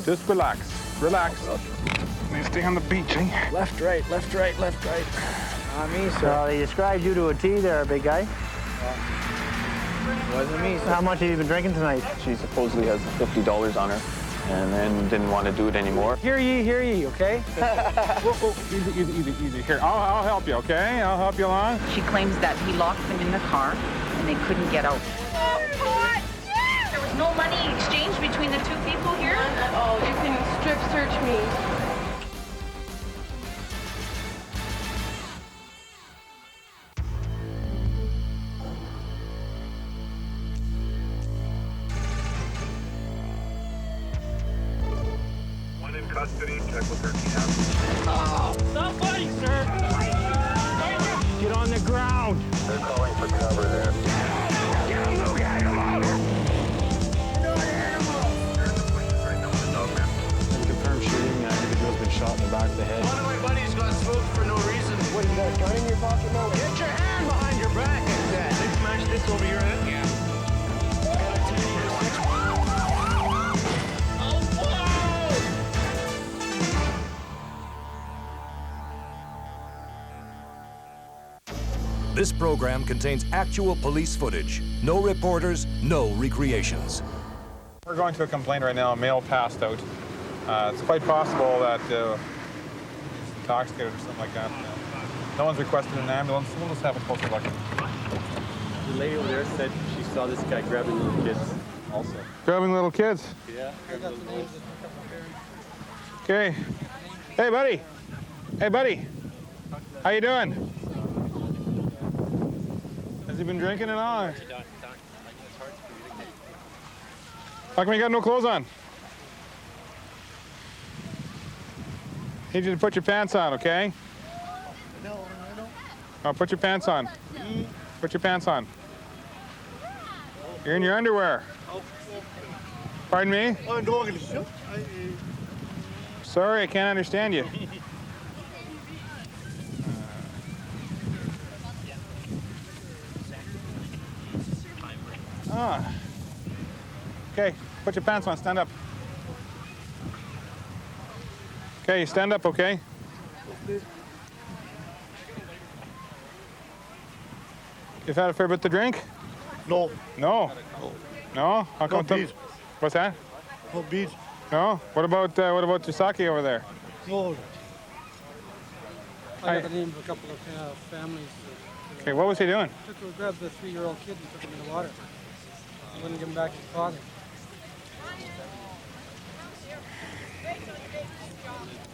Just relax. Relax. You stay on the beach, eh? Left, right, left, right, left, right. Not me, sir. Well, he described you to a T there, big guy. Wasn't me, sir. How much have you been drinking tonight? She supposedly has $50 on her and then didn't want to do it anymore. Hear ye, okay? Easy. Here, I'll help you, okay? I'll help you along. She claims that he locked them in the car and they couldn't get out. There was no money exchanged between the two people here? Oh, you can strip search me. One in custody, check with 13 out. Stop fighting, sir! Get on the ground! They're calling for cover there. Confirmed shooting. Individual's been shot in the back of the head. One of my buddies got smoked for no reason. What, you got a gun in your pocket now? Get your hand behind your back, I said. They smashed this over your head? Yeah. This program contains actual police footage. No reporters, no recreations. We're going to a complaint right now. A male passed out. It's quite possible that he's intoxicated or something like that. No one's requested an ambulance. We'll just have a closer look. The lady over there said she saw this guy grabbing little kids also. Grabbing little kids? Yeah. Okay. Hey, buddy. Hey, buddy. How you doing? Has he been drinking at all? How come you got no clothes on? Need you to put your pants on, okay? No. Oh, put your pants on. Put your pants on. You're in your underwear. Pardon me? Sorry, I can't understand you. Ah. Okay, put your pants on, stand up. Okay, stand up, okay? You've had a fair bit to drink? No. No? No? How come? beat. What's that? No beat. No? What about your sake over there? No. I got the name of a couple of families. Okay, what was he doing? Grabbed the 3-year-old kid and took him in the water. I wouldn't give him back to his father.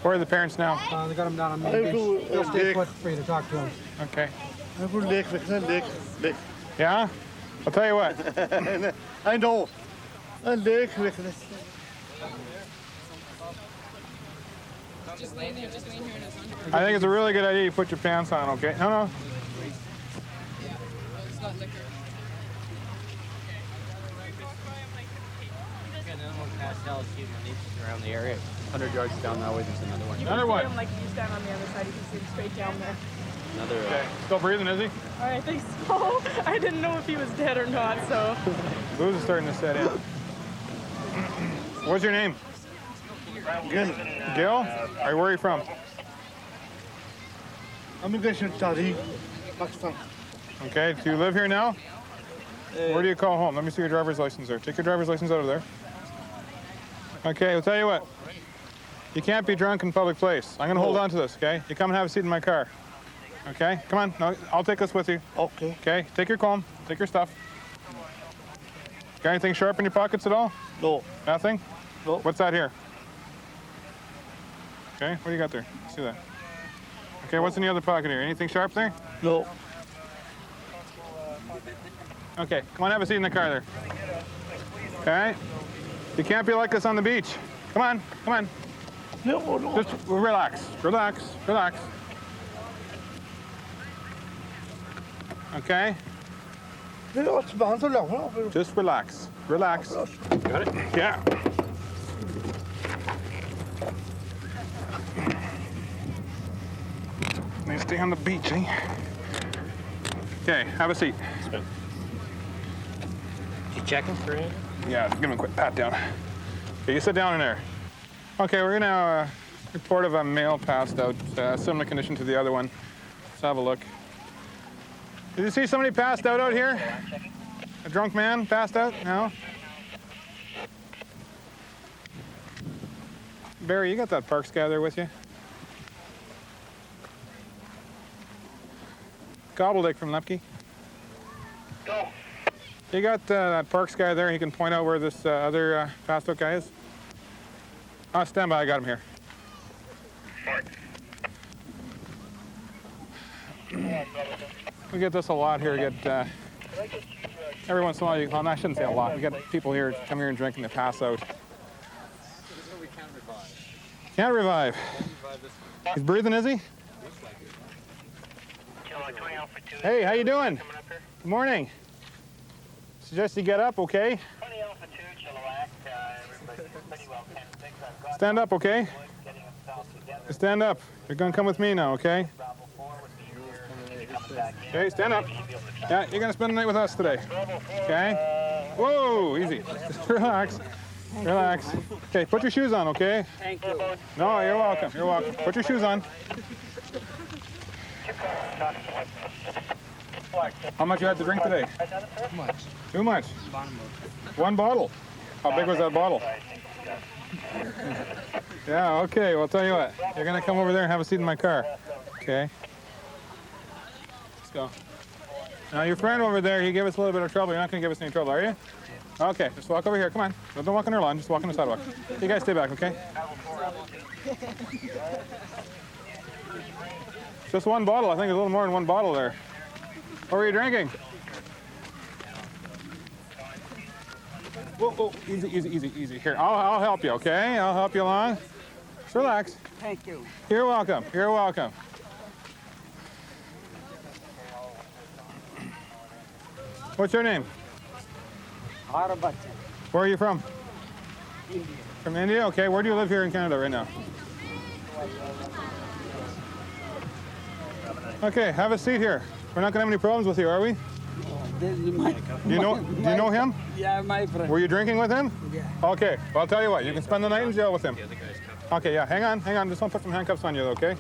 Where are the parents now? They got him down on Main Beach. They'll stay put for you to talk to him. Okay. Leg. Yeah? I'll tell you what. I know. A leg. I think it's a really good idea you put your pants on, okay? No. It's not liquor. Around the area. 100 yards down that way, there's another one. Another one. Like if you stand on the other side, you can see him straight down there. Another. Okay. Still breathing, is he? I think so. I didn't know if he was dead or not, so. Blues is starting to set in. What's your name? Gil. Gil? Where are you from? I'm going to study. Pakistan. Okay. Do you live here now? Where do you call home? Let me see your driver's license there. Take your driver's license out of there. Okay, I'll tell you what. You can't be drunk in public place. I'm going to hold on to this, okay? You come and have a seat in my car. Okay? Come on. No, I'll take this with you. Okay. Okay? Take your comb. Take your stuff. Got anything sharp in your pockets at all? No. Nothing? No. What's that here? Okay, what do you got there? See that? Okay, what's in the other pocket here? Anything sharp there? No. Okay, come on, have a seat in the car there. Okay? You can't be like this on the beach. Come on. No. Just relax. Okay? Just relax. Got it? Yeah. They stay on the beach, eh? Okay, have a seat. You checking for it? Yeah, give him a quick pat down. Okay, you sit down in there. Okay, we're gonna report of a male passed out, similar condition to the other one. Let's have a look. Did you see somebody passed out here? A drunk man passed out? No? Barry, you got that Parks guy there with you? Gobbledick from Lepke. Go. You got that Parks guy there. He can point out where this other passed out guy is. Oh, stand by. I got him here. We get this a lot here. We get every once in a while. Well, I shouldn't say a lot. We get people here come here and drink and they pass out. Can't revive. He's breathing, is he? Hey, how you doing? Good morning. Suggest you get up, okay? Stand up, okay? Stand up. You're gonna come with me now, okay? Okay, stand up. Yeah, you're gonna spend the night with us today. Okay? Whoa, easy. Just relax. Relax. Okay, put your shoes on, okay? Thank you. No, you're welcome. You're welcome. Put your shoes on. How much you had to drink today? Too much. Too much? One bottle. How big was that bottle? Yeah, okay. Well, I'll tell you what. You're going to come over there and have a seat in my car. Okay? Let's go. Now, your friend over there, he gave us a little bit of trouble. You're not going to give us any trouble, are you? Okay, just walk over here. Come on. Don't walk on our lawn. Just walk on the sidewalk. You guys stay back, okay? Just one bottle. I think there's a little more than one bottle there. What were you drinking? Whoa, whoa. Easy, easy, easy, easy. Here, I'll help you, okay? I'll help you along. Just relax. Thank you. You're welcome. You're welcome. What's your name? Harassing. Where are you from? India. From India? Okay. Where do you live here in Canada right now? Okay, have a seat here. We're not going to have any problems with you, are we? This is my, Do you know him? Yeah, my friend. Were you drinking with him? Yeah. Okay. Well, I'll tell you what. You can spend the night in jail with him. Okay, yeah. Hang on. Just want to put some handcuffs on you, okay?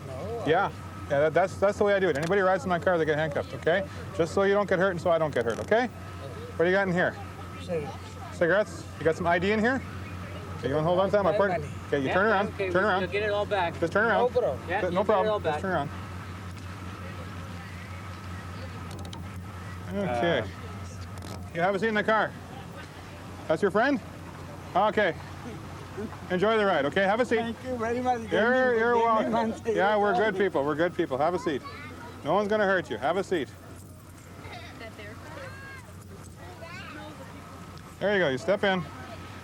Yeah. Yeah, that's the way I do it. Anybody rides in my car, they get handcuffed, okay? Just so you don't get hurt and so I don't get hurt, okay? What do you got in here? Cigarettes? You got some ID in here? Okay, you want to hold on to that? My partner. Okay, you turn around. Okay, turn around. You'll get it all back. Just turn around. No, bro. Yeah, No problem. Just turn around. Okay. You have a seat in the car. That's your friend? Okay. Enjoy the ride, okay? Have a seat. Thank you very much. You're welcome. Yeah, we're good people. We're good people. Have a seat. No one's going to hurt you. Have a seat. There you go. You step in.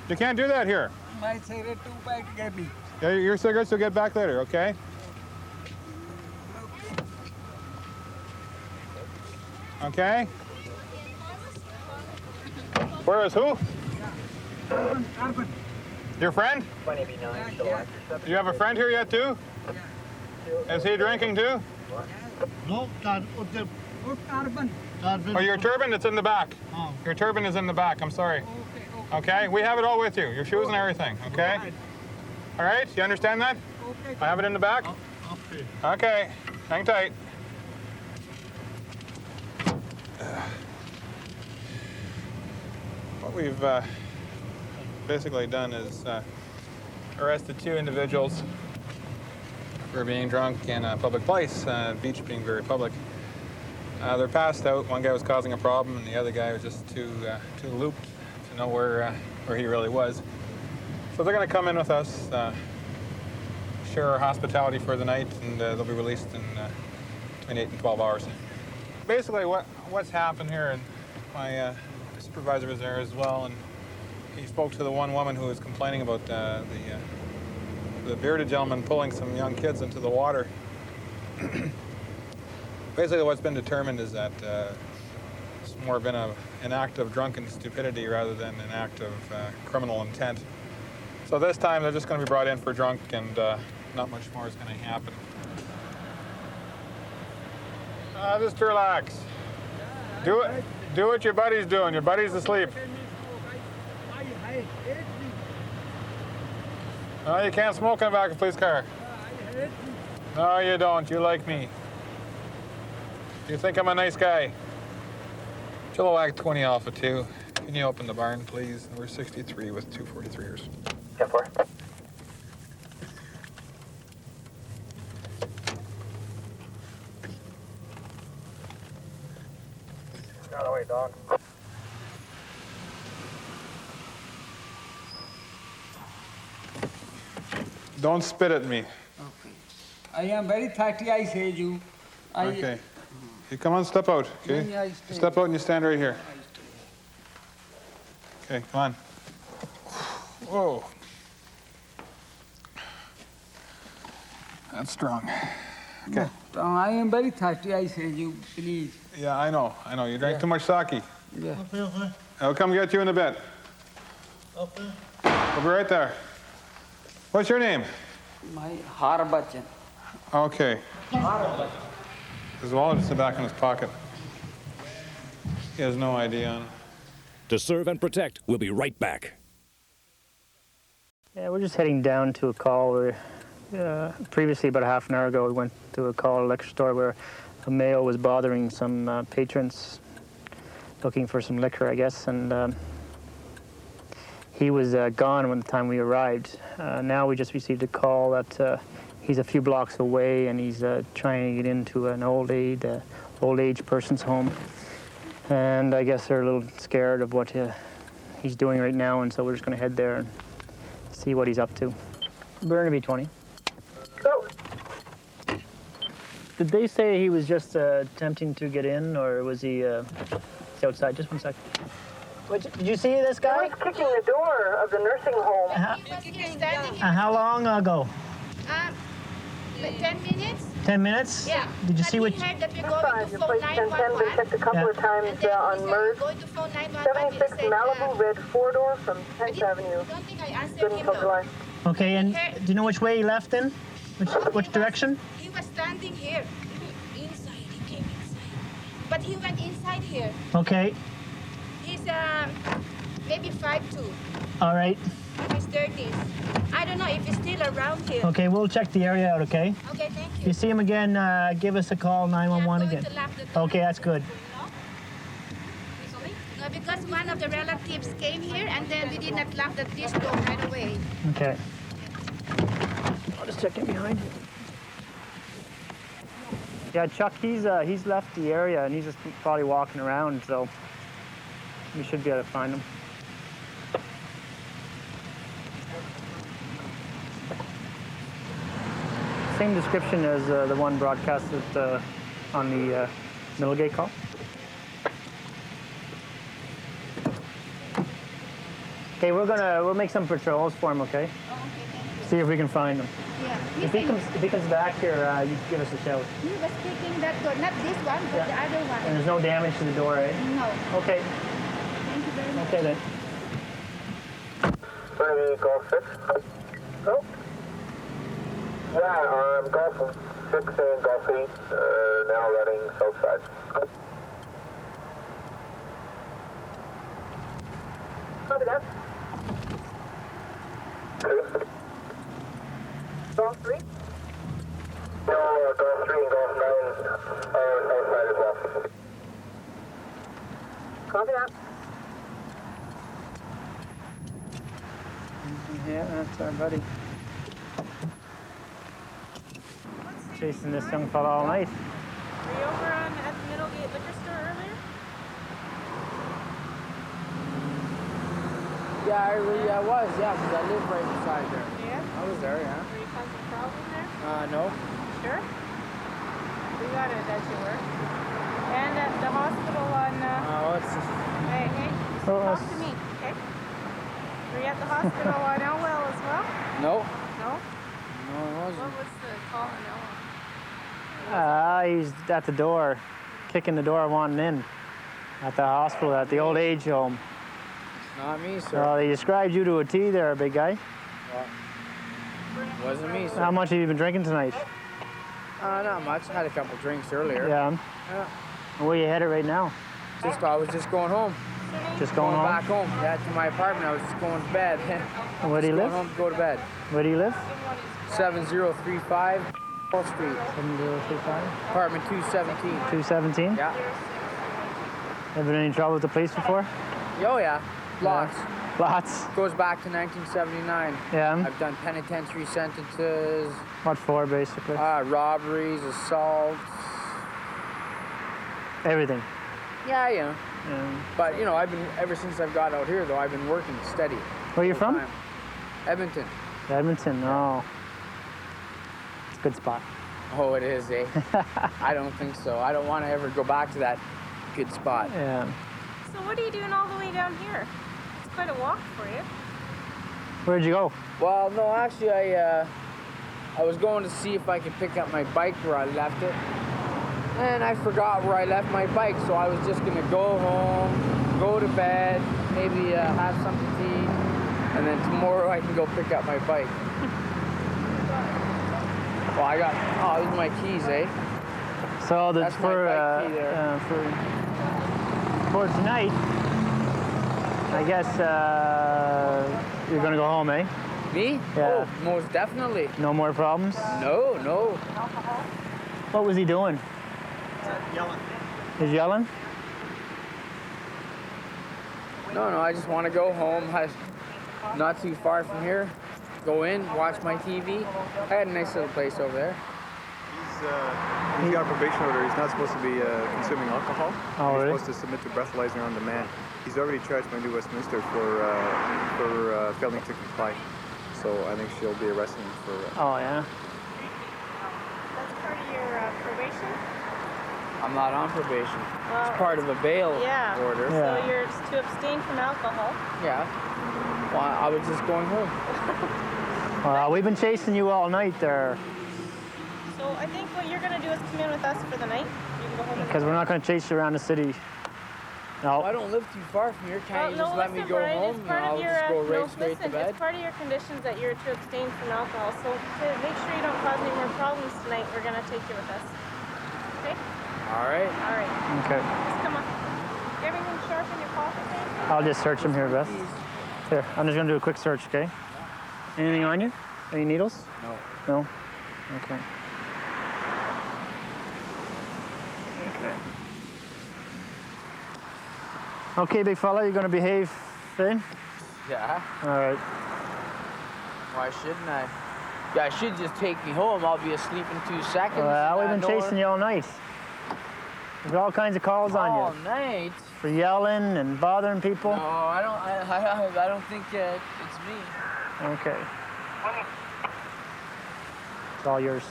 You can't do that here. My cigarette too bad, Gabby. Yeah, your cigarettes will get back later, okay? Okay? Where is who? Carbon. Your friend? You have a friend here yet too? Is he drinking too? No, carbon. Oh, your turban, it's in the back. Your turban is in the back, I'm sorry. Okay, we have it all with you, your shoes and everything, okay? All right, you understand that? I have it in the back? Okay, hang tight. What we've basically done is arrested two individuals for being drunk in a public place, beach being very public. They're passed out. One guy was causing a problem, and the other guy was just too looped to know where he really was. So they're going to come in with us, share our hospitality for the night, and they'll be released in between 8 and 12 hours. Basically, what's happened here, and my supervisor was there as well, and he spoke to the one woman who was complaining about the bearded gentleman pulling some young kids into the water. Basically, what's been determined is that it's more been an act of drunken stupidity rather than an act of criminal intent. So this time, they're just going to be brought in for drunk, and not much more is going to happen. Just relax. Do what your buddy's doing. Your buddy's asleep. No, you can't smoke in the back of a police car. No, you don't. You like me. You think I'm a nice guy. Chilliwack 20 Alpha 2. Can you open the barn, please? We're 63 with 243ers. 10-4. Got away, dog. Don't spit at me. Okay. I am very thirsty, I say you. Okay. You come on, step out, okay? Yeah, I stay. Step out and you stand right here. Okay, come on. Whoa. That's strong. Okay. No, I am very thirsty, I say you, please. Yeah, I know. You drank too much sake. Yeah. I'll come get you in a bit. I'll be right there. What's your name? My harbachan. Okay. His wallet is back in his pocket. He has no ID on him. To serve and protect, we'll be right back. Yeah, we're just heading down to a call. Previously, about a half an hour ago, we went to a call at a liquor store where a male was bothering some patrons looking for some liquor, I guess, and he was gone when the time we arrived. Now we just received a call that he's a few blocks away and he's trying to get into an old age person's home. And I guess they're a little scared of what he's doing right now, and so we're just going to head there and see what he's up to. Burnaby 20. Go. Did they say he was just attempting to get in, or was he he's outside? Just 1 second. Did you see this guy? He was kicking the door of the nursing home. How long ago? 10 minutes? 10 minutes? Yeah. Did you see what? Heard that we're That's going fine. to Your phone place 1010 been 911. checked a couple of times And then on he said MERS. he's going to phone 911. 76 Malibu Red 4-door from 10th Avenue. I don't think I answered Good him until though. July. Okay, and do you know which way he left in? Which direction? He was standing here. Inside, he came inside. But he went inside here. Okay, He's maybe 5'2". all right. His 30s. I don't know if he's still around here. Okay, we'll check the area out, okay? Okay, thank If you. you see him again, give us a call, 911 again. Okay, that's good. No, because one of the relatives came here and then we did not lock this door right away. Okay. I'll just check in behind you. Yeah, Chuck, he's left the area and he's just probably walking around, so we should be able to find him. Same description as the one broadcasted on the Middlegate call. Okay, we'll make some patrols for him, okay? Oh, okay, thank you. See if we can find him. Yeah. If he comes back here, you give us a shout. He was kicking that door, not this one, but the other And one. there's no damage to the door, eh? No. Okay. Thank you very much. Okay then. Burnaby Golf 6. Go. Yeah, Golf 6 and Golf 8 now running south side. Copy that. Golf 3? No, Golf 3 and Golf 9 are south side as well. Copy that. Yeah, that's our buddy. Chasing this young fella all night. Were you over at the Middlegate liquor store earlier? Yeah, I was, because I live right beside there. Yeah? I was there, yeah. Were you causing a problem there? No. Sure? We got it at your work. And at the hospital on, It's just... hey, talk to me, okay? Were you at the hospital on Elwell as well? No. No? No, it wasn't. What was the call on Elwell? He's at the door, kicking the door, wanting in. At the hospital, at the old age home. Not me, sir. They described you to a T there, big guy. Wasn't me, sir. How much have you been drinking tonight? Not much. Had a couple drinks earlier. Yeah. Where you headed right now? I was just going home. Just going home? Back home. Yeah, to my apartment. I was just going to bed. Where do you live? Going home to go to bed. Where do you live? 7035 Wall Street, 7035? apartment 217. 217? Yeah. Ever been in trouble with the police before? Oh yeah, lots. Lots. Goes back to 1979. Yeah. I've done penitentiary sentences, What for, basically? robberies, assaults. Everything. Yeah, you know. Yeah. But you know, I've been ever since I've got out here though. I've been working steady. Where are you full from? time. Edmonton. Edmonton. Oh. It's a good spot. Oh, it is, eh? I don't think so. I don't want to ever go back to that good spot. Yeah. So what are you doing all the way down here? It's quite a walk for you. Where'd you go? Well, no, actually, I was going to see if I could pick up my bike where I left it, and I forgot where I left my bike. So I was just gonna go home, go to bed, maybe have something to eat, and then tomorrow I can go pick up my bike. Well, I got, oh, these are my keys, eh? So that's my bike key there. For tonight, I guess you're gonna go home, eh? Me? Yeah. Oh, most definitely. No more problems? No, no. What was he doing? Yelling. He's yelling? No, I just want to go home. Not too far from here. Go in, watch my TV. I had a nice little place over there. He's got a probation order. He's not supposed to be consuming alcohol. Oh, He's really? supposed to submit to breathalyzer on demand. He's already charged by New Westminster for failing to comply. So I think she'll be arresting him for. Oh, yeah. That's part of your probation? I'm not on probation. Well, It's part of a bail order. Yeah. So you're to abstain from alcohol. Yeah. Well, I was just going home. We've been chasing you all night there. So I think what you're going to do is come in with us for the night. You can go home. Because we're not going to chase you around the city. No. I don't live too far from here. Can't you just let me listen, go Brian, home it's and part I'll of your, just go right straight listen, to bed? It's part of your conditions that you're to abstain from alcohol. So to make sure you don't cause any more problems tonight, we're going to take you with us. Okay? All right. All right. Okay. Just come on. Everything sharp in your pocket there? I'll just search him here, Beth. Here, I'm just going to do a quick search, okay? Anything on you? Any needles? No. No? Okay. Okay, big fella, you're going to behave, eh? Yeah. All right. Why shouldn't I? Yeah, should just take me home. I'll be asleep in 2 seconds. Well, we've been No chasing you all night. There's all kinds of calls on all you night. for yelling and bothering people. No, I don't think it's me. Okay. It's all yours.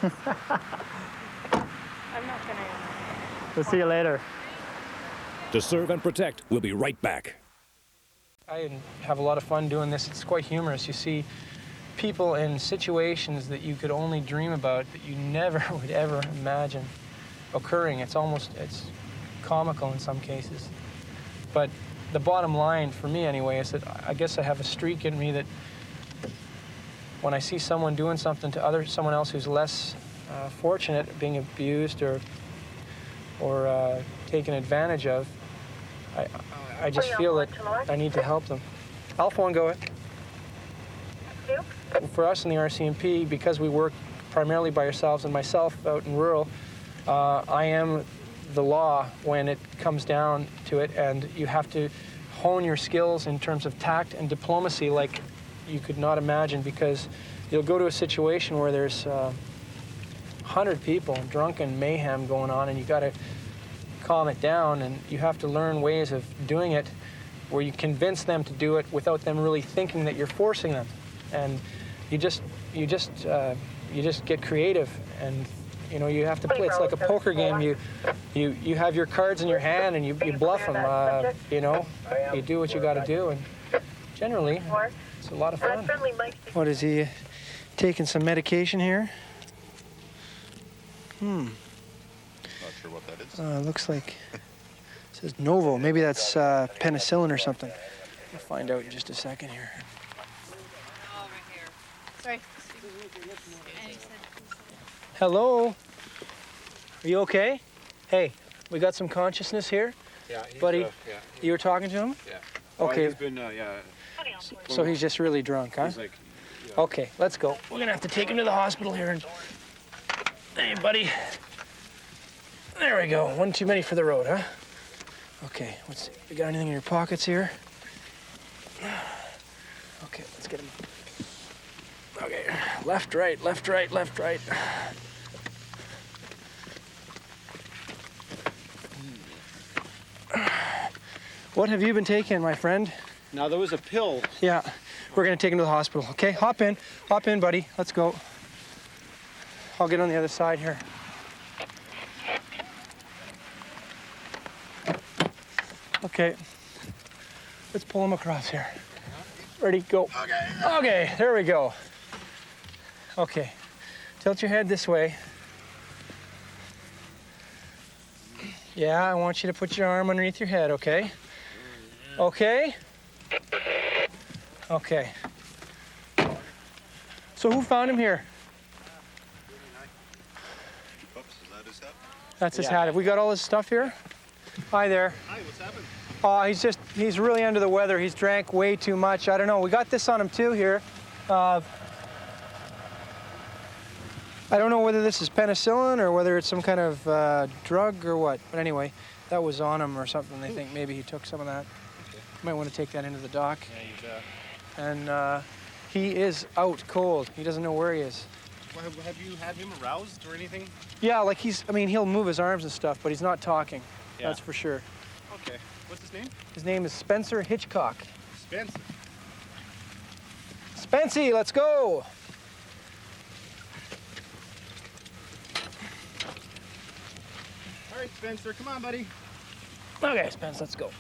I'm not going to. We'll see you later. To serve and protect, we'll be right back. I have a lot of fun doing this. It's quite humorous. You see people in situations that you could only dream about that you never would ever imagine occurring. It's comical in some cases. But the bottom line for me anyway is that I guess I have a streak in me that when I see someone doing something to someone else who's less fortunate, being abused or taken advantage of, I just feel that I need to help them. Alpha 1, go ahead. For us in the RCMP, because we work primarily by ourselves and myself out in rural, I am the law when it comes down to it, and you have to hone your skills in terms of tact and diplomacy like you could not imagine, because you'll go to a situation where there's 100 people, drunken mayhem going on, and you got to calm it down, and you have to learn ways of doing it where you convince them to do it without them really thinking that you're forcing them. And you just get creative, and you have to play. It's like a poker game. You have your cards in your hand and you bluff them. You do what you got to do, and generally it's a lot of fun. What is he taking some medication here? Not sure what that is. Looks like it says Novo. Maybe that's penicillin or something. We'll find out in just a second here. Sorry. Hello? Are you okay? Hey, we got some consciousness here? Yeah, buddy. Yeah. You were talking to him? Yeah. Okay. He's been, So he's just really drunk, huh? He's like, Okay, let's go. We're gonna have to take him to the hospital here. Hey, buddy. There we go. One too many for the road, huh? Okay, you got anything in your pockets here? Okay, let's get him. Okay, left, right, left, right, left, right. What have you been taking, my friend? Now, there was a pill. Yeah, we're gonna take him to the hospital. Okay, hop in, buddy. Let's go. I'll get on the other side here. Okay, let's pull him across here. Ready, go. Okay, there we go. Okay, tilt your head this way. Yeah, I want you to put your arm underneath your head, okay? Okay? Okay. So who found him here? Oops, is that his hat? That's his hat. Have we got all his stuff here? Hi there. Hi, what's happened? He's really under the weather. He's drank way too much. I don't know. We got this on him too here. I don't know whether this is penicillin or whether it's some kind of drug or what. But anyway, that was on him or something. They think maybe he took some of that. Okay. Might want to take that into the dock. Yeah, you bet. And he is out cold. He doesn't know where he is. Well, have you had him aroused or anything? Yeah, like he'll move his arms and stuff, but he's not talking. Yeah. That's for sure. Okay. What's his name? His name is Spencer Hitchcock. Spencer. Spency, let's go. All right, Spencer, come on, buddy. Okay, Spence, let's go.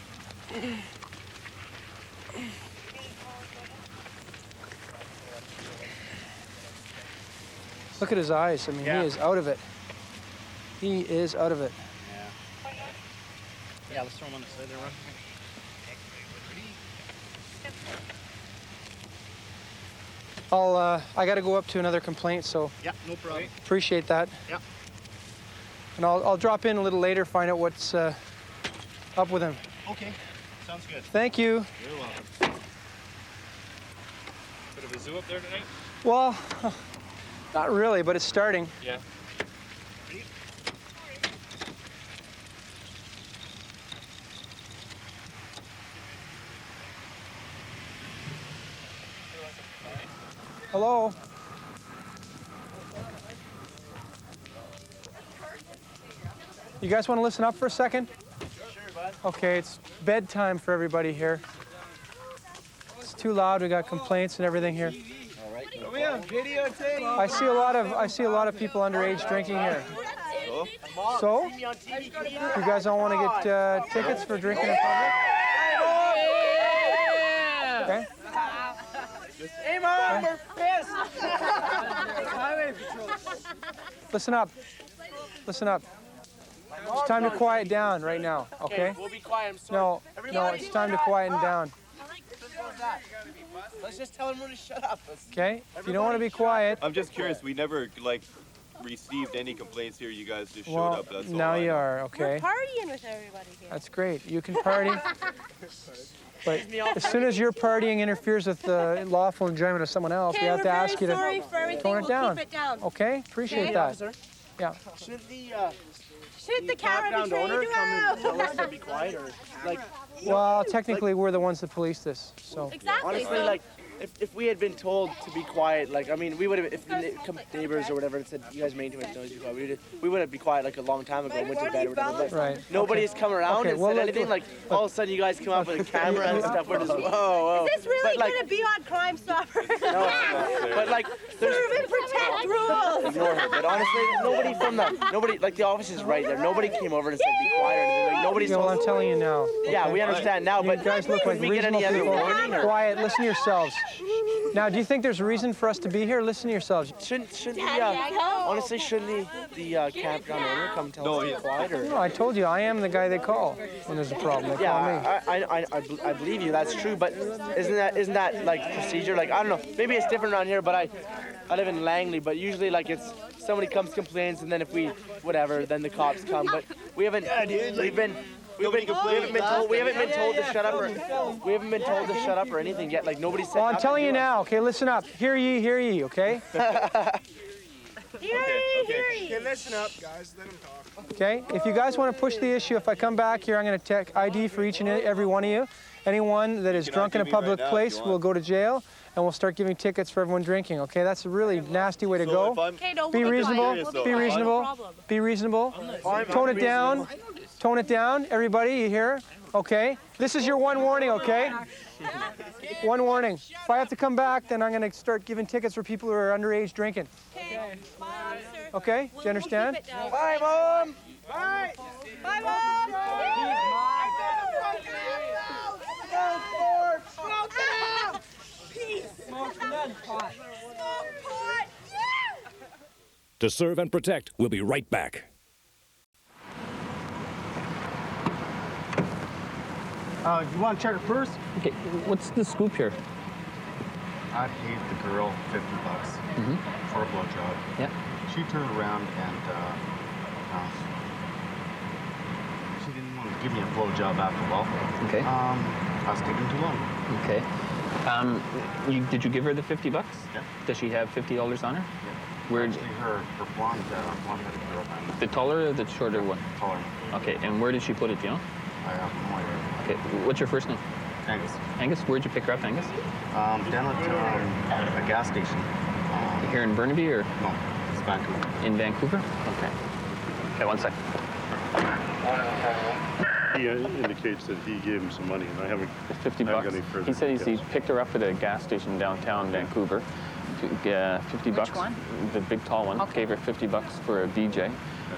Look at his eyes. I mean, Yeah. he is out of it. He is out of it. Yeah. Yeah, let's throw him on the side there, Ron. I got to go up to another complaint, so Yeah, no problem. appreciate that. Yeah. And I'll drop in a little later, find out what's up with him. Okay, sounds good. Thank you. You're welcome. Bit of a zoo up there tonight? Well, not really, but it's starting. Yeah. Hello. You guys want to listen up for a second? Sure, bud. Okay, it's bedtime for everybody here. It's too loud. We got complaints and everything here. All right. We have videotape. I see a lot of people underage drinking here. So? You guys don't want to get tickets for drinking in public? Okay. Hey, Mom, we're pissed. Listen up. Listen up. It's time to quiet down right now, okay? We'll be quiet. I'm sorry. No, it's time to quieten down. Let's just tell everyone to shut up. Okay? If you don't want to be quiet. I'm just curious. We never received any complaints here. You guys just showed Well, up. That's now all you are, okay? We're partying with everybody here. That's great. You can party. But as soon as your partying interferes with the lawful enjoyment of someone else, we have to ask you to tone it down. Okay? Appreciate that. Yeah. Should the camera be owner trained come around? and tell us to be quiet, or like? Well, technically, we're the ones that police this, so. Exactly. Honestly, like, if we had been told to be quiet, like, I mean, we would have, if the neighbors or whatever said, you guys made too much noise, we would have been quiet like a long time ago, went to bed or whatever. But Right. nobody's come around and said anything. Like, all of a sudden, you guys come up with a camera and stuff. We're just, whoa. Is this really But, like, going to be on Crime Stopper? no, but like, there's. Serve and protect rules. Ignore her. But honestly, nobody, like the office is right there. Nobody came over and said be quiet or anything. Like nobody's. Yeah, well, I'm telling you now. Yeah, okay? we understand now, You but guys look like did we get reasonable any other people. warning? Or? Quiet, listen to yourselves. Now, do you think there's a reason for us to be here? Listen to yourselves. Shouldn't honestly, shouldn't the campground owner come tell us to be quiet? Or? No, I told you, I am the guy they call when there's a problem. They call me. I believe you. That's true. But isn't that like procedure? Like I don't know. Maybe it's different around here. But I live in Langley. But usually like it's somebody comes complains and then if we whatever then the cops come. But we haven't. Nobody complained. We haven't been told to shut up or anything yet. Like nobody said. Well, I'm nothing telling to you us. now. Okay, listen up. Hear ye, okay? Okay, listen up, guys. Let him talk. Okay, if you guys want to push the issue, if I come back here, I'm going to take ID for each and every one of you. Anyone that is drunk in a public place will go to jail, and we'll start giving tickets for everyone drinking, okay? That's a really nasty way to go. Be reasonable, be reasonable, be reasonable. Tone it down, tone it down. Everybody, you hear? Okay? This is your one warning, okay? One warning. If I have to come back, then I'm going to start giving tickets for people who are underage drinking. Okay? Do you understand? Bye, Mom. Bye. Bye, Mom. To serve and protect, we'll be right back. You want to check it first? Okay, what's the scoop here? I paid the girl $50 for a blowjob. Yeah. She turned around and she didn't want to give me a blowjob after all. Okay. I was taking too long. Okay. Did you give her the $50? Yeah. Does she have $50 on her? Yeah. Where? Actually, her blonde-headed girl. The taller or the shorter one? Taller. Okay, and where did she put it, do you know? I have no idea. Okay, what's your first name? Angus. Angus, where'd you pick her up, Angus? Down at a gas station. Here in Burnaby or? No, it's Vancouver. In Vancouver? Okay. Okay, one sec. He indicates that he gave him some money, and I haven't. $50. He said he picked her up at a gas station downtown Vancouver. $50. Which one? The big tall one. Okay. Gave her $50 for a BJ,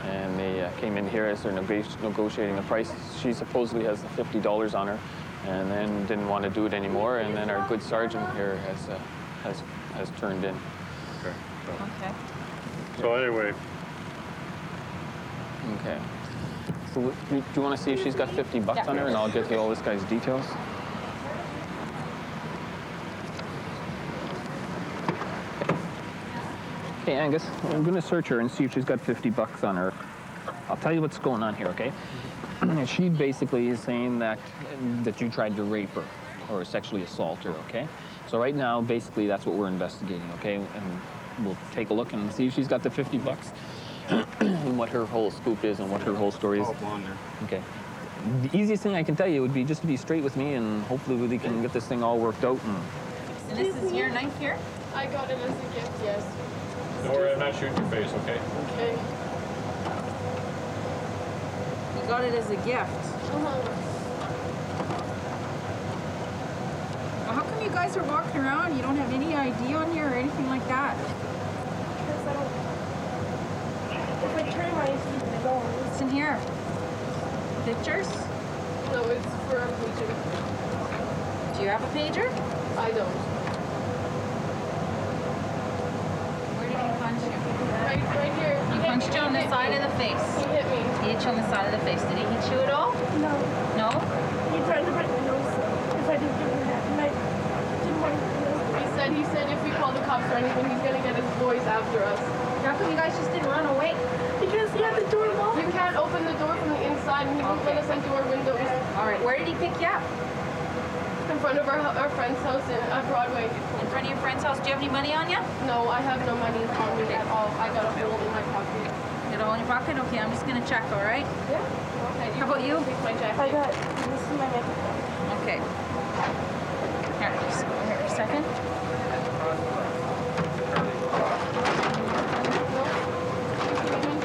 and they came in here as they're negotiating the price. She supposedly has the $50 on her, and then didn't want to do it anymore. And then our good sergeant here has turned in. Okay. Okay. So anyway. Okay. So do you want to see if she's got $50 on her, and I'll get you all this guy's details? Okay, Angus, I'm going to search her and see if she's got $50 on her. I'll tell you what's going on here, okay? She basically is saying that you tried to rape her or sexually assault her, okay? So right now, basically, that's what we're investigating, okay? And we'll take a look and see if she's got the $50 and what her whole scoop is and what her whole story is. Oh, blonder. Okay. The easiest thing I can tell you would be just to be straight with me, and hopefully we can get this thing all worked out. And this is your knife here? I got it as a gift, yes. Don't worry, I'm not shooting your face, okay? Okay. You got it as a gift. Well, how come you guys are walking around? You don't have any ID on you or anything like that? Because I don't... If I turn my feet, they go. What's in here? Pictures? No, it's for a pager. Do you have a pager? I don't. Where did he punch you? Right here. He punched you on the side of the face. He hit me. He hit you on the side of the face. Did he hit you at all? No. No? He tried to break my nose if I didn't give him that. And I didn't want to. He said if we call the cops or anything, he's going to get his boys after us. How come you guys just didn't run away? Because he had the door locked. You can't open the door from the inside, and he won't let us into our windows. All right. Where did he pick you up? In front of our friend's house at Broadway. In front of your friend's house. Do you have any money on you? No, I have no money on me at all. I got a hole in my pocket. Get a hole in your pocket? Okay, I'm just going to check, all right? Yeah. Okay. How about you? Take my jacket. I got this is my makeup. Okay. Here, just go here a second.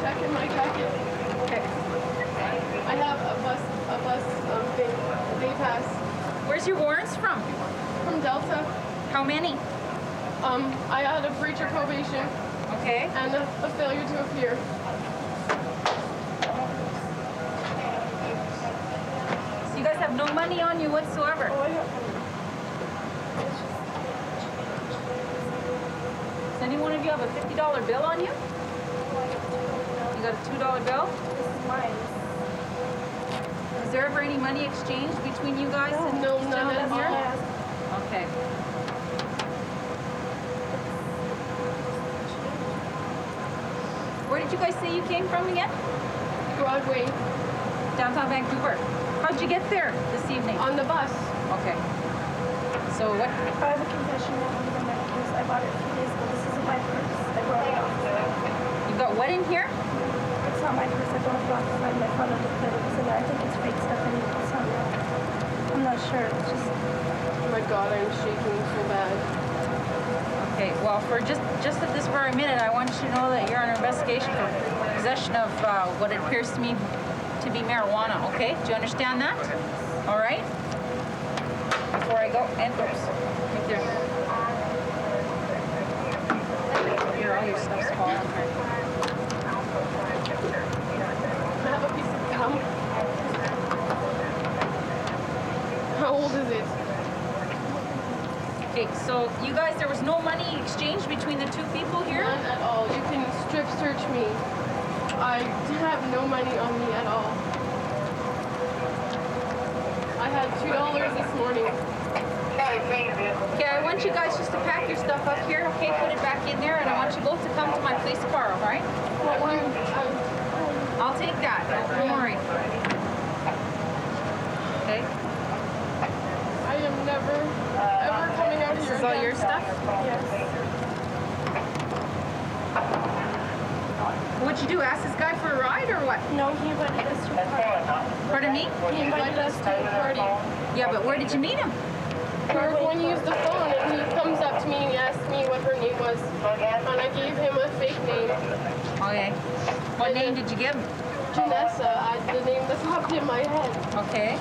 Check in my jacket. Okay. I have a bus day pass. Where's your warrants from? From Delta. How many? I had a breach of probation. Okay. And a failure to appear. So you guys have no money on you whatsoever? Oh, I have money. Does any one of you have a $50 bill on you? You got a $2 bill? This is mine. Is there ever any money exchanged between you guys? No, none at all. Okay. Where did you guys say you came from again? Broadway. Downtown Vancouver. How'd you get there this evening? On the bus. Okay. So what? I have a confession on my case. I bought it a few days ago. This is my purse. I brought it off. You got what in here? It's not my purse. I brought it off. My father declared it was in there. I think it's fake stuff anyway. It's not real. I'm not sure. It's just... Oh my God, I'm shaking so bad. Okay, well, for just at this very minute, I want you to know that you're under investigation for possession of what it appears to me to be marijuana, okay? Do you understand that? All right? Before I go, and oops, right there. Here, all your stuff's falling here. I have a piece of gum. How old is it? Okay, so you guys, there was no money exchanged between the two people here? None at all. You can strip search me. I have no money on me at all. I had $2 this morning. Okay, I want you guys just to pack your stuff up here, okay? Put it back in there, and I want you both to come to my police car, all right? I'll take that. Don't worry. Okay? I am never, ever coming out This here is all again. your stuff? Yes. What'd you do? Ask this guy for a ride or what? No, he invited us to a party. Pardon me? He invited us to a party. Yeah, but where did you meet him? We were going to use the phone, and he comes up to me and he asked me what her name was, and I gave him a fake name. Okay. What name did you give him? Janessa, the name that popped in my head. Okay.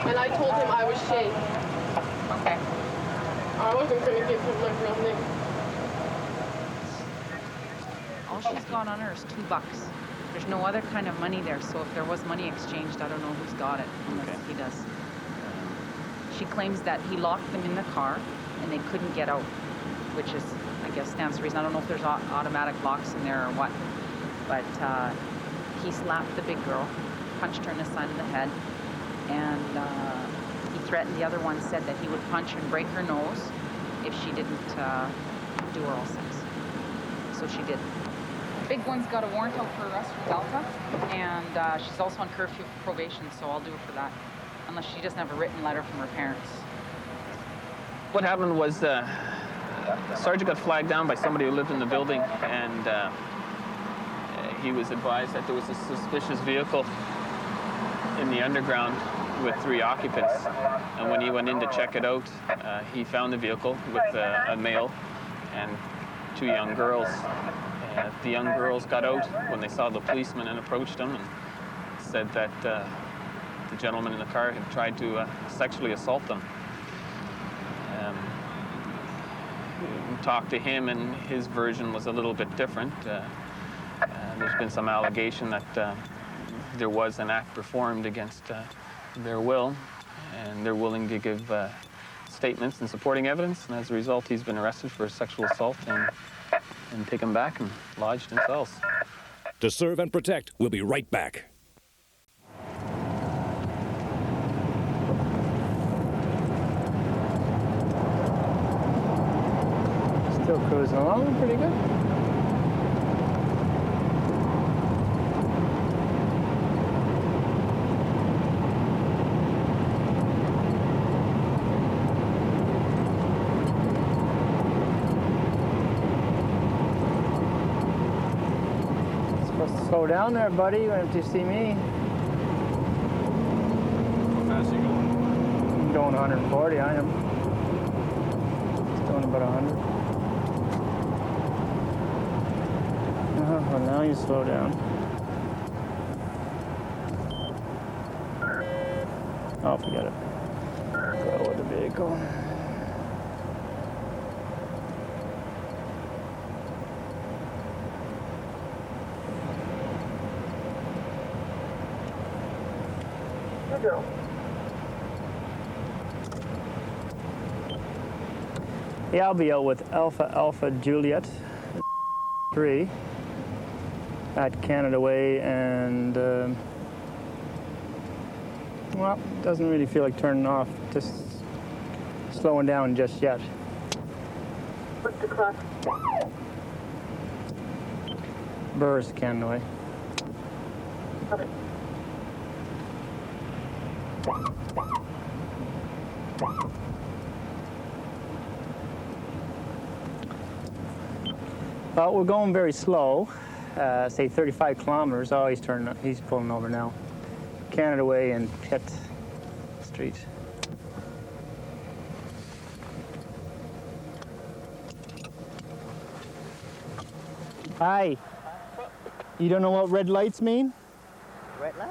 And I told him I was Shay. Okay. I wasn't going to give him my real name. All she's got on her is $2. There's no other kind of money there, so if there was money exchanged, I don't know who's got it, unless he does. She claims that he locked them in the car and they couldn't get out, which is, I guess, stands to reason. I don't know if there's automatic locks in there or what, but he slapped the big girl, punched her in the side of the head, and he threatened the other one, said that he would punch and break her nose if she didn't do oral sex. So she did. The big one's got a warrant out for arrest from Delta, and she's also on curfew for probation, so I'll do it for that, unless she doesn't have a written letter from her parents. What happened was Sergeant got flagged down by somebody who lived in the building, and he was advised that there was a suspicious vehicle in the underground with 3 occupants. And when he went in to check it out, he found the vehicle with a male and 2 young girls. The young girls got out when they saw the policeman and approached them and said that the gentleman in the car had tried to sexually assault them. Talked to him, and his version was a little bit different. There's been some allegation that there was an act performed against their will, and they're willing to give statements and supporting evidence, and as a result, he's been arrested for sexual assault and taken back and lodged in cells. To serve and protect, we'll be right back. Still cruising along pretty good. Supposed to slow down there, buddy, if you see me. How fast are you going? I'm going 140, I am. It's going about 100. Well, now you slow down. Oh, forget it. Go with the vehicle. Yeah, I'll be out with Alpha Juliet 3 at Canada Way, and well, doesn't really feel like turning off, just slowing down just yet. What's the clock? Burrs, Canada Way. Okay. Well, we're going very slow, say 35 kilometers. Oh, he's pulling over now. Canada Way and Pitt Street. Hi. You don't know what red lights mean? Red light?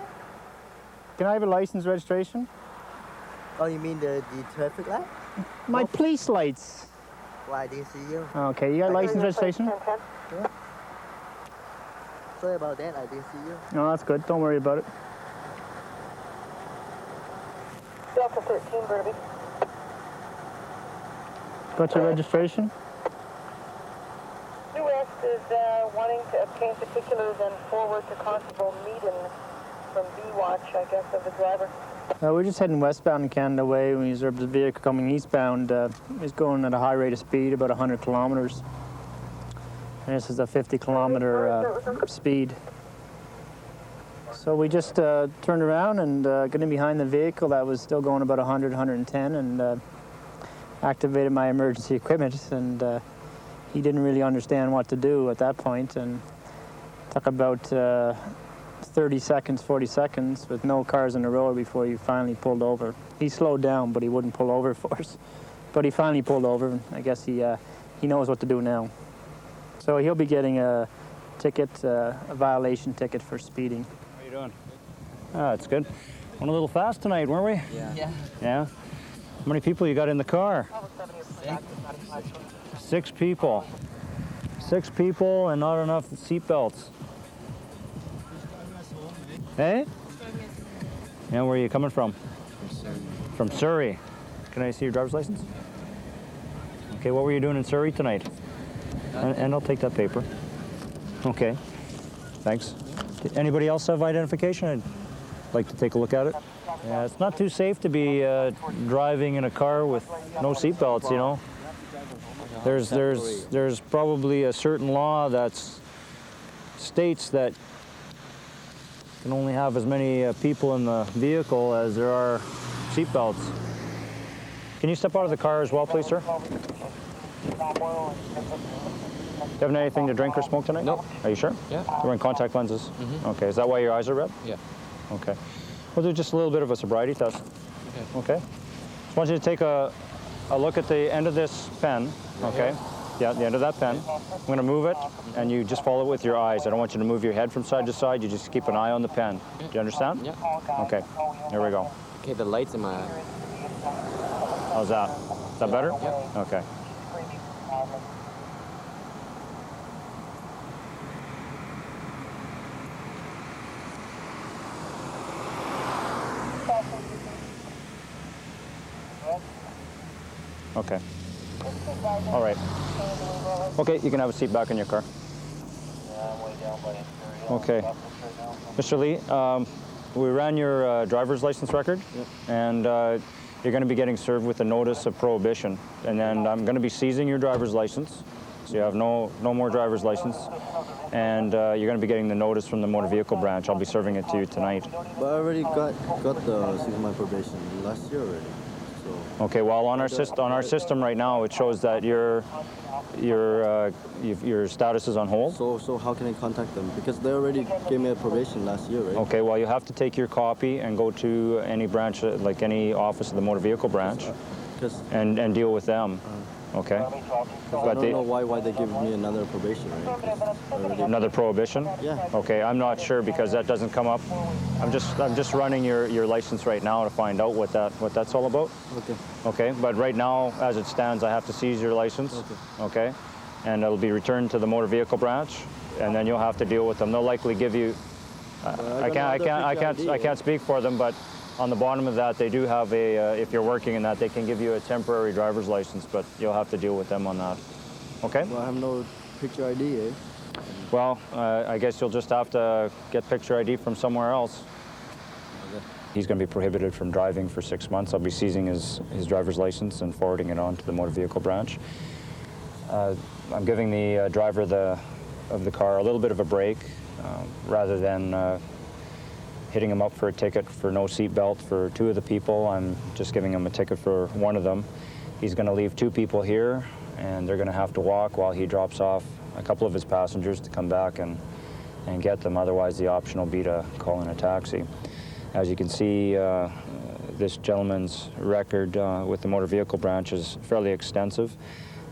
Can I have a license registration? Oh, you mean the traffic light? My police lights. Why I didn't see you? Okay, you got a license registration? Yeah. Sorry about that, I didn't see you. No, that's good. Don't worry about it. Delta 13, Burnaby. Got your registration? New West is wanting to obtain particulars and forward to Constable Meaden from B-Watch, I guess, of the driver. We're just heading westbound in Canada Way. We observed the vehicle coming eastbound. He's going at a high rate of speed, about 100 kilometers. And this is a 50-kilometer speed. So we just turned around and getting behind the vehicle that was still going about 100, 110, and activated my emergency equipment. And he didn't really understand what to do at that point, and took about 30 seconds, 40 seconds with no cars in the road before he finally pulled over. He slowed down, but he wouldn't pull over for us. But he finally pulled over. I guess he knows what to do now. So he'll be getting a ticket, a violation ticket for speeding. How you doing? Ah, it's good. Went a little fast tonight, weren't we? Yeah. Yeah? How many people you got in the car? 6 people. 6 people and not enough seat belts. Hey? Yeah, where are you coming from? From Surrey. Can I see your driver's license? Okay, what were you doing in Surrey tonight? And I'll take that paper. Okay, thanks. Anybody else have identification? I'd like to take a look at it. Yeah, it's not too safe to be driving in a car with no seat belts, you know. There's probably a certain law that states that you can only have as many people in the vehicle as there are seat belts. Can you step out of the car as well, please, sir? You having anything to drink or smoke tonight? No. Are you sure? Yeah. You're wearing contact lenses? Mm-hmm. Okay, is that why your eyes are red? Yeah. Okay. We'll do just a little bit of a sobriety test. Okay. Okay? Just want you to take a look at the end of this pen, okay? Yeah, the end of that pen. I'm going to move it, and you just follow it with your eyes. I don't want you to move your head from side to side. You just keep an eye on the pen. Do you understand? Yeah. Okay, here we go. Okay, the light's in my eye. How's that? Is that better? Yeah. Okay. Okay. All right. Okay, you can have a seat back in your car. Okay. Mr. Lee, we ran your driver's license record, and you're going to be getting served with a notice of prohibition. And then I'm going to be seizing your driver's license, so you have no more driver's license. And you're going to be getting the notice from the motor vehicle branch. I'll be serving it to you tonight. But I already got the 6 month probation last year already. So. Okay, well on our system right now it shows that your status is on hold. So how can I contact them? Because they already gave me a probation last year, right? Okay, well you have to take your copy and go to any branch, like any office of the motor vehicle branch, and deal with them. Okay. But I don't know why they give me another probation, right? Another prohibition? Yeah. Okay, I'm not sure because that doesn't come up. I'm just running your license right now to find out what that's all about. Okay. Okay, but right now, as it stands, I have to seize your license. Okay. And it'll be returned to the motor vehicle branch, and then you'll have to deal with them. They'll likely give you. I can't speak for them, but on the bottom of that, they do have a. If you're working in that, they can give you a temporary driver's license, but you'll have to deal with them on that. Okay. Well, I have no picture ID, eh? Well, I guess you'll just have to get picture ID from somewhere else. Okay. He's going to be prohibited from driving for 6 months. I'll be seizing his driver's license and forwarding it on to the motor vehicle branch. I'm giving the driver of the car a little bit of a break rather than hitting him up for a ticket for no seatbelt for 2 of the people. I'm just giving him a ticket for 1 of them. He's going to leave 2 people here, and they're going to have to walk while he drops off a couple of his passengers to come back and get them. Otherwise, the option will be to call in a taxi. As you can see, this gentleman's record with the motor vehicle branch is fairly extensive,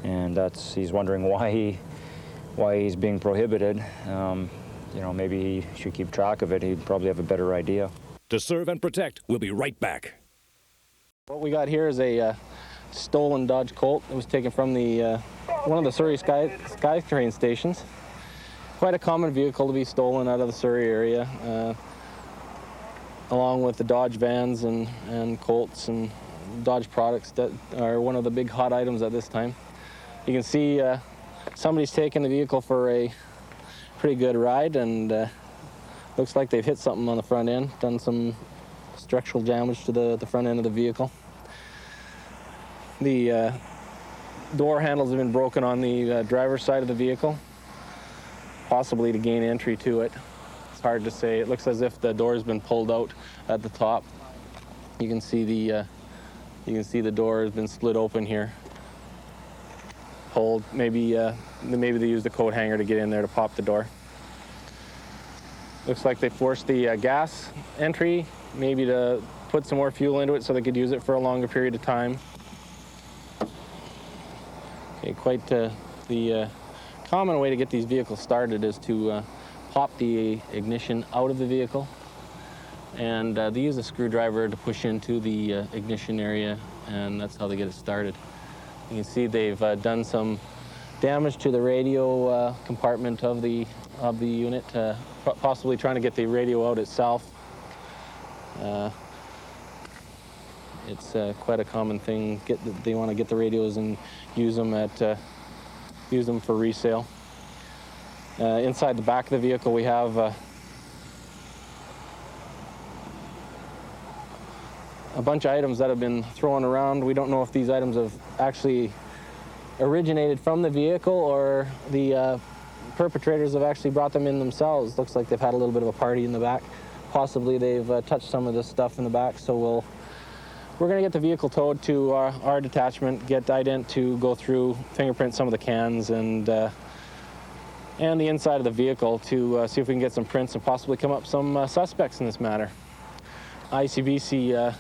and he's wondering why he's being prohibited. You know, maybe he should keep track of it. He'd probably have a better idea. To serve and protect, we'll be right back. What we got here is a stolen Dodge Colt. It was taken from the one of the Surrey SkyTrain stations. Quite a common vehicle to be stolen out of the Surrey area, along with the Dodge vans and Colts and Dodge products that are one of the big hot items at this time. You can see somebody's taken the vehicle for a pretty good ride, and looks like they've hit something on the front end, done some structural damage to the front end of the vehicle. The door handles have been broken on the driver's side of the vehicle, possibly to gain entry to it. It's hard to say. It looks as if the door has been pulled out at the top. You can see the door has been split open here. Pulled. Maybe they used a coat hanger to get in there to pop the door. Looks like they forced the gas entry, maybe to put some more fuel into it so they could use it for a longer period of time. Okay, quite the common way to get these vehicles started is to pop the ignition out of the vehicle, and they use a screwdriver to push into the ignition area, and that's how they get it started. You can see they've done some damage to the radio compartment of the unit, possibly trying to get the radio out itself. It's quite a common thing. They want to get the radios and use them for resale. Inside the back of the vehicle, we have a bunch of items that have been thrown around. We don't know if these items have actually originated from the vehicle or the perpetrators have actually brought them in themselves. Looks like they've had a little bit of a party in the back. Possibly they've touched some of this stuff in the back, so we're going to get the vehicle towed to our detachment, get ident to go through, fingerprint some of the cans and the inside of the vehicle to see if we can get some prints and possibly come up some suspects in this matter. ICBC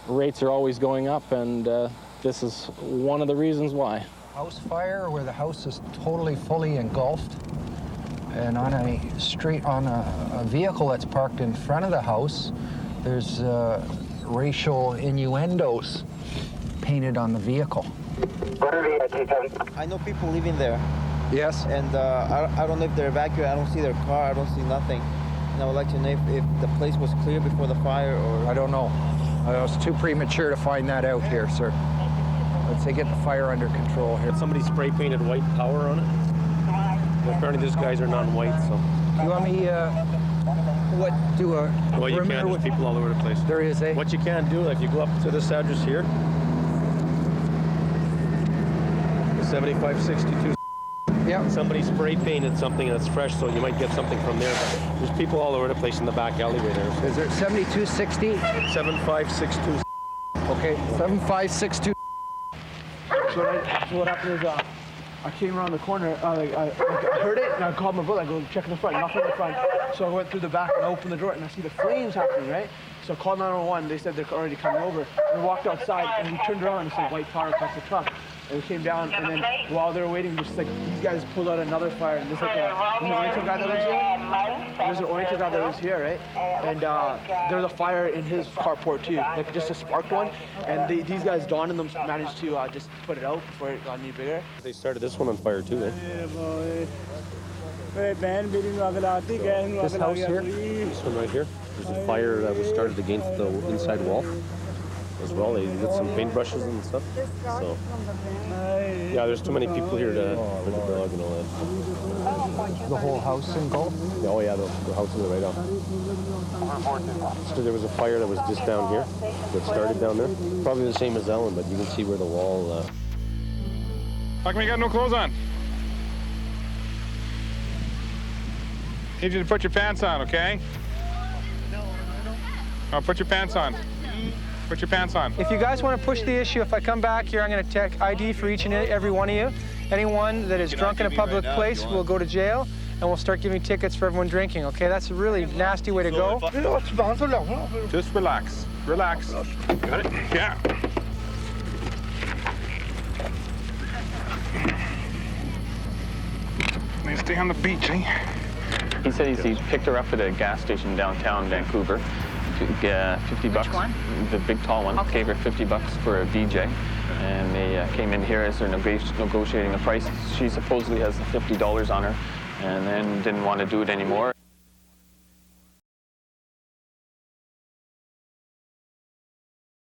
rates are always going up, and this is one of the reasons why. House fire where the house is totally fully engulfed, and on a street, on a vehicle that's parked in front of the house, there's racial innuendos painted on the vehicle. I know people living there. Yes. And I don't know if they're evacuated. I don't see their car. I don't see nothing. And I would like to know if the place was clear before the fire or... I don't know. It's too premature to find that out here, sir. Let's say get the fire under control here. Somebody spray painted white power on it. Well, apparently these guys are non-white, so... Do you want me do a... Well, you can. There's people all over the place. There is, eh? What you can do, if you go up to this address here, 7562. Yeah. Somebody spray painted something that's fresh, so you might get something from there. But there's people all over the place in the back alleyway there. So. Is it 7260? 7562. Okay, 7562. So what happened is I came around the corner, I heard it, and I called my brother. I go check in the front, nothing in the front. So I went through the back and I opened the door, and I see the flames happening, right? So I called 911. They said they're already coming over. And we walked outside, and we turned around and saw white power across the truck. And we came down, and then while they were waiting, just like these guys pulled out another fire. And there's like an oriental guy that lives here. There's an oriental guy that lives here, right? And there was a fire in his carport too, like just a sparked one. And these guys, Dawn and them, managed to just put it out before it got any bigger. They started this one on fire too, eh? This house here? This one right here. There's a fire that was started against the inside wall as well. They did some paintbrushes and stuff. So, yeah, there's too many people here for the dog and all that. The whole house engulfed? Oh yeah, the house is right off. So there was a fire that was just down here, that started down there. Probably the same as that one, but you can see where the wall... How come you got no clothes on? Need you to put your pants on, okay? Oh, put your pants on. Put your pants on. If you guys want to push the issue, if I come back here, I'm going to take ID for each and every one of you. Anyone that is drunk in a public place will go to jail, and we'll start giving tickets for everyone drinking, okay? That's a really nasty way to go. Just relax. Relax. Got it? Yeah. They stay on the beach, eh? He said he picked her up at a gas station downtown Vancouver. 50 bucks. Which one? The big tall one. Okay. Gave her 50 bucks for a DJ. And they came in here as they're negotiating the price. She supposedly has $50 on her and then didn't want to do it anymore.